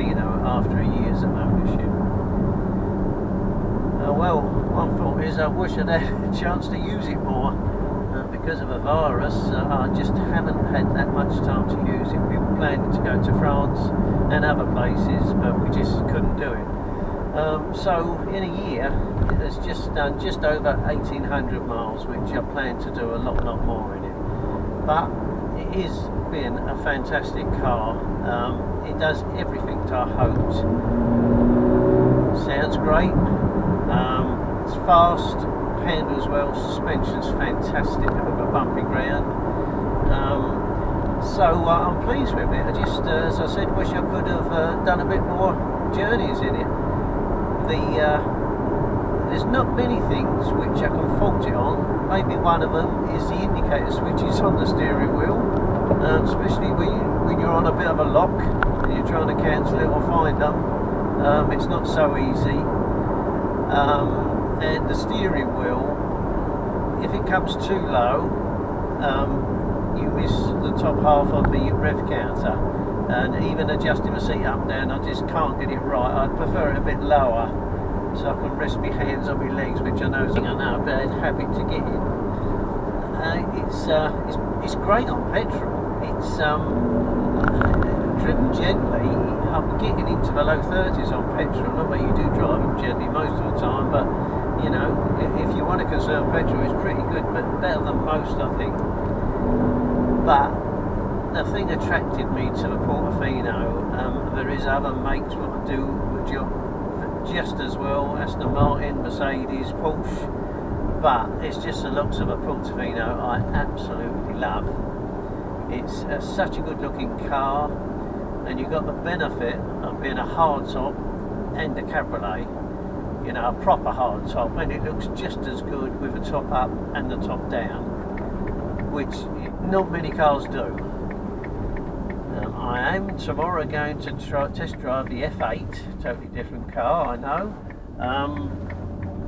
Portofino after a year's of ownership. Well, one thought is I wish I'd had a chance to use it more. Because of a virus, I just haven't had that much time to use it. We were planning to go to France and other places, but we just couldn't do it. So in a year, it has just done just over 1,800 miles, which I plan to do a lot more in it. But it has been a fantastic car. It does everything I hoped. Sounds great. It's fast, handles well, suspension's fantastic over bumpy ground. So I'm pleased with it. I just, as I said, wish I could have done a bit more journeys in it. There's not many things which I can fault it on. Maybe one of them is the indicator switches on the steering wheel, especially when you're on a bit of a lock and you're trying to cancel it or find them. It's not so easy. And the steering wheel, if it comes too low, you miss the top half of the rev counter, and even adjusting the seat up and down, I just can't get it right. I'd prefer it a bit lower so I can rest my hands on my legs, which I know is a bad habit to get in. It's great on petrol. It's driven gently. I'm getting into the low 30s on petrol. Not that you do drive them gently most of the time, but you know, if you want to conserve petrol, it's pretty good, but better than most, I think. But the thing attracted me to the Portofino, there is other makes what do the job just as well, Aston Martin, Mercedes, Porsche, but it's just the looks of a Portofino I absolutely love. It's such a good looking car, and you've got the benefit of being a hardtop and a cabriolet, you know, a proper hardtop, and it looks just as good with the top up and the top down, which not many cars do. I am tomorrow going to test drive the F8, totally different car, I know,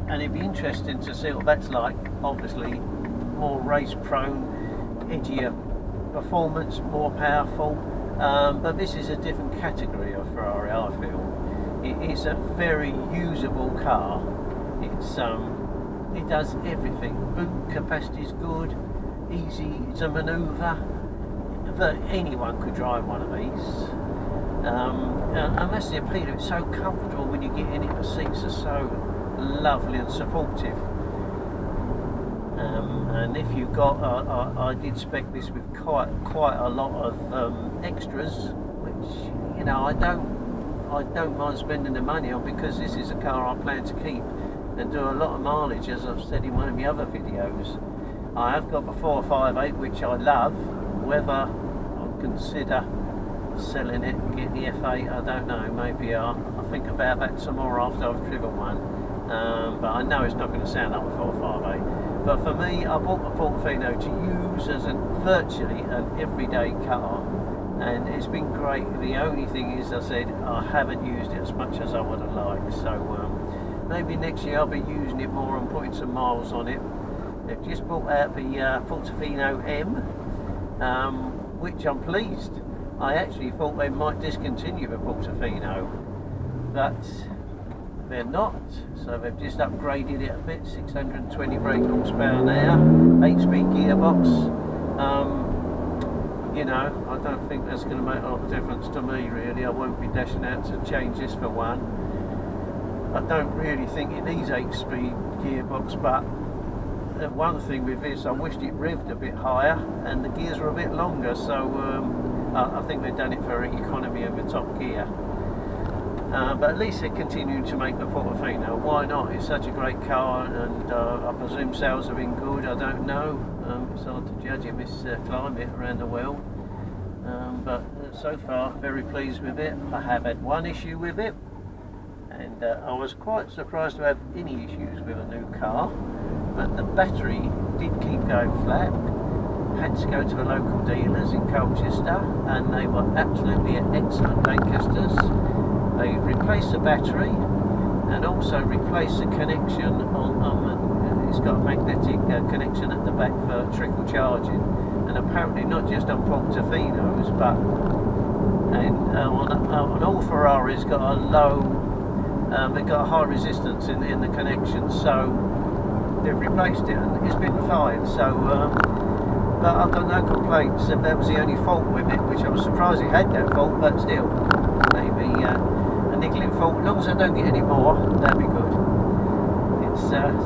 and it'd be interesting to see what that's like. Obviously more race prone, edgier performance, more powerful, but this is a different category of Ferrari, I feel. It is a very usable car. It does everything. Boot capacity is good, easy to manoeuvre. That anyone could drive one of these, and that's the appeal. It's so comfortable when you get in it. The seats are so lovely and supportive, and if you've got, I did spec this with quite a lot of extras, which, you know, I don't mind spending the money on, because this is a car I plan to keep and do a lot of mileage, as I've said in one of my other videos. I have got the 458, which I love. Whether I'll consider selling it and get the F8, I don't know. Maybe I'll think about that tomorrow after I've driven one. But I know it's not going to sound like a 458. But for me, I bought the Portofino to use as virtually an everyday car, and it's been great. The only thing is, I said, I haven't used it as much as I would have liked. So maybe next year I'll be using it more and putting some miles on it. They've just brought out the Portofino M. Which I'm pleased. I actually thought they might discontinue the Portofino, but they're not, so they've just upgraded it a bit. 620 brake horsepower now, 8-speed gearbox. You know, I don't think that's going to make a lot of difference to me, really. I won't be dashing out to change this for one. I don't really think it needs 8-speed gearbox, but one thing with this, I wished it revved a bit higher and the gears were a bit longer, so I think they've done it for economy of the top gear. But at least they're continuing to make the Portofino. Why not? It's such a great car, and I presume sales have been good. I don't know. It's hard to judge in this climate around the world. But so far, very pleased with it. I have had one issue with it, and I was quite surprised to have any issues with a new car. But the battery did keep going flat. Had to go to the local dealers in Colchester, and they were absolutely excellent Lancasters. They replaced the battery and also replaced the connection on it's got a magnetic connection at the back for trickle charging, and apparently not just on Portofinos but and on all Ferraris got a low, it got a high resistance in the connection, so they've replaced it and it's been fine. So but I've got no complaints. If that was the only fault with it, which I was surprised it had that fault, but still, maybe a niggling fault. As long as I don't get any more, that'd be good. It's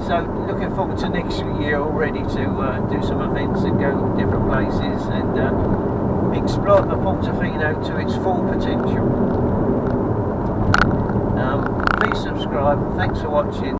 so looking forward to next year already to do some events and go different places and explore the Portofino to its full potential. Please subscribe. Thanks for watching.